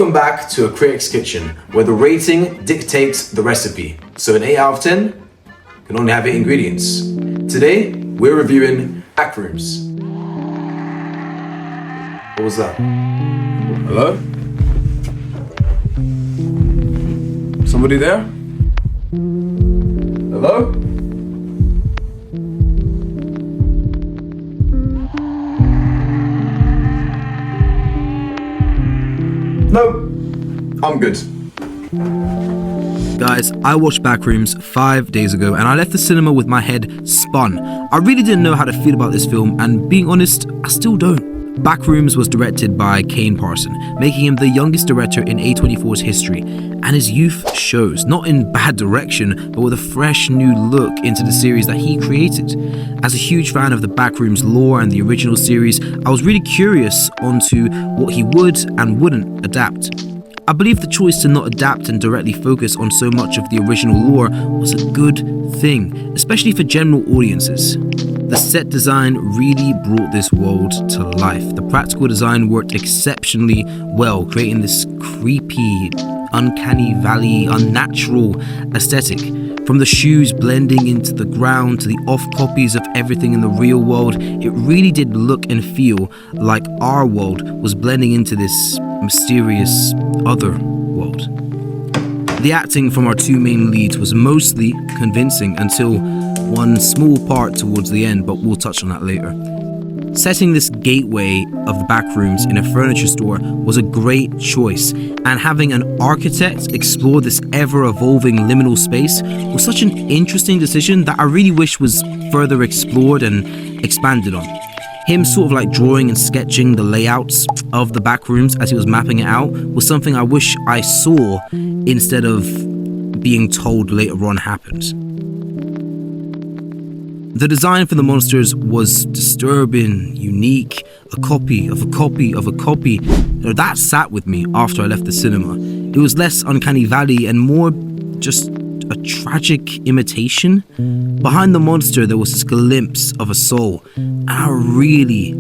Welcome back to A Critic's Kitchen, where the rating dictates the recipe. So an 8 out of 10 can only have 8 ingredients. Today, we're reviewing Backrooms. What was that? Hello? Somebody there? Hello? No, I'm good. Guys, I watched Backrooms 5 days ago and I left the cinema with my head spun. I really didn't know how to feel about this film, and being honest, I still don't. Backrooms was directed by Kane Parson, making him the youngest director in A24's history, and his youth shows, not in bad direction, but with a fresh new look into the series that he created. As a huge fan of the Backrooms lore and the original series, I was really curious onto what he would and wouldn't adapt. I believe the choice to not adapt and directly focus on so much of the original lore was a good thing, especially for general audiences. The set design really brought this world to life. The practical design worked exceptionally well, creating this creepy, uncanny valley, unnatural aesthetic. From the shoes blending into the ground to the off copies of everything in the real world, it really did look and feel like our world was blending into this mysterious other world. The acting from our two main leads was mostly convincing until one small part towards the end, but we'll touch on that later. Setting this gateway of the Backrooms in a furniture store was a great choice, and having an architect explore this ever-evolving liminal space was such an interesting decision that I really wish was further explored and expanded on. Him sort of like drawing and sketching the layouts of the Backrooms as he was mapping it out was something I wish I saw instead of being told later on happened. The design for the monsters was disturbing, unique, a copy of a copy of a copy. That sat with me after I left the cinema. It was less uncanny valley and more just a tragic imitation. Behind the monster there was this glimpse of a soul, and I really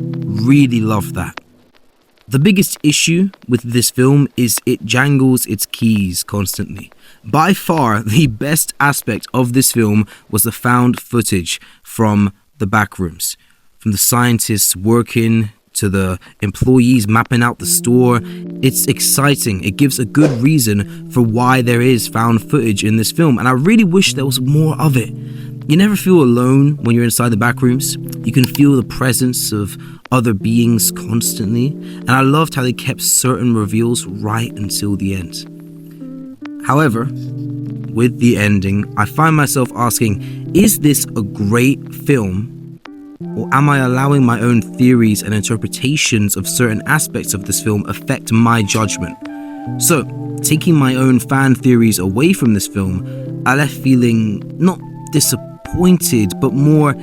loved that. The biggest issue with this film is it jangles its keys constantly. By far, the best aspect of this film was the found footage from the Backrooms. From the scientists working to the employees mapping out the store. It's exciting. It gives a good reason for why there is found footage in this film, and I really wish there was more of it. You never feel alone when you're inside the Backrooms. You can feel the presence of other beings constantly, and I loved how they kept certain reveals right until the end. However, with the ending, I find myself asking, is this a great film, or am I allowing my own theories and interpretations of certain aspects of this film affect my judgment? So, taking my own fan theories away from this film, I left feeling not disappointed, but more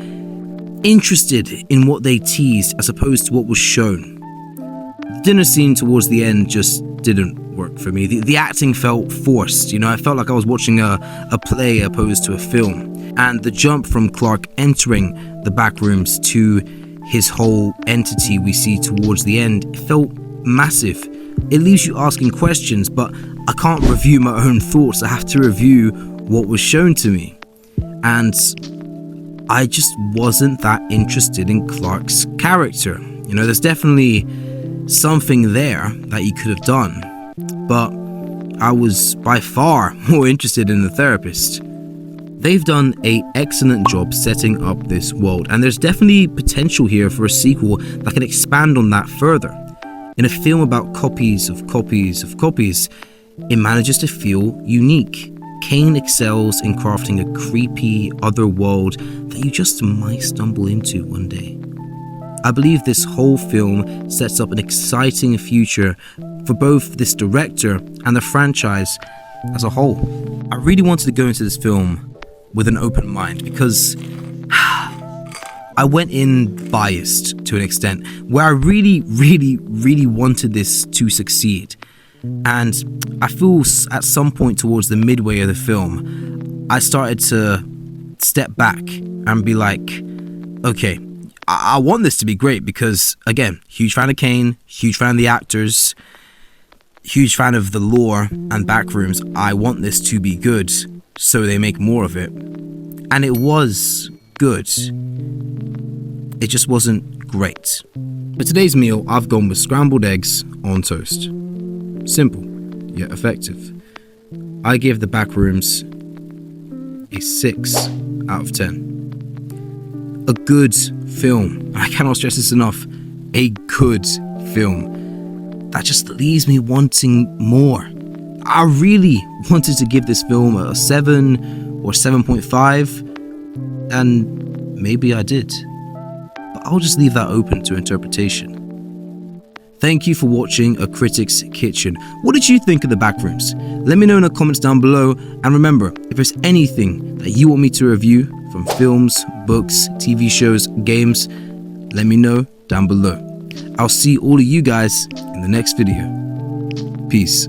interested in what they teased as opposed to what was shown. The dinner scene towards the end just didn't work for me. The acting felt forced, I felt like I was watching a play opposed to a film. And the jump from Clark entering the Backrooms to his whole entity we see towards the end felt massive. It leaves you asking questions, but I can't review my own thoughts. I have to review what was shown to me. And I just wasn't that interested in Clark's character. There's definitely something there that he could have done, but I was by far more interested in the therapist. They've done an excellent job setting up this world, and there's definitely potential here for a sequel that can expand on that further. In a film about copies of copies of copies, it manages to feel unique. Kane excels in crafting a creepy other world that you just might stumble into one day. I believe this whole film sets up an exciting future for both this director and the franchise as a whole. I really wanted to go into this film with an open mind because I went in biased to an extent where I really wanted this to succeed. And I feel at some point towards the midway of the film, I started to step back and be like, okay, I want this to be great because, again, huge fan of Kane, huge fan of the actors. Huge fan of the lore and Backrooms. I want this to be good, so they make more of it. And it was good. It just wasn't great. For today's meal, I've gone with scrambled eggs on toast. Simple, yet effective. I give the Backrooms a 6 out of 10. A good film. I cannot stress this enough. A good film. That just leaves me wanting more. I really wanted to give this film a 7 or 7.5, and maybe I did. But I'll just leave that open to interpretation. Thank you for watching A Critic's Kitchen. What did you think of the Backrooms? Let me know in the comments down below, and remember, if there's anything that you want me to review from films, books, TV shows, games, let me know down below. I'll see all of you guys in the next video. Peace.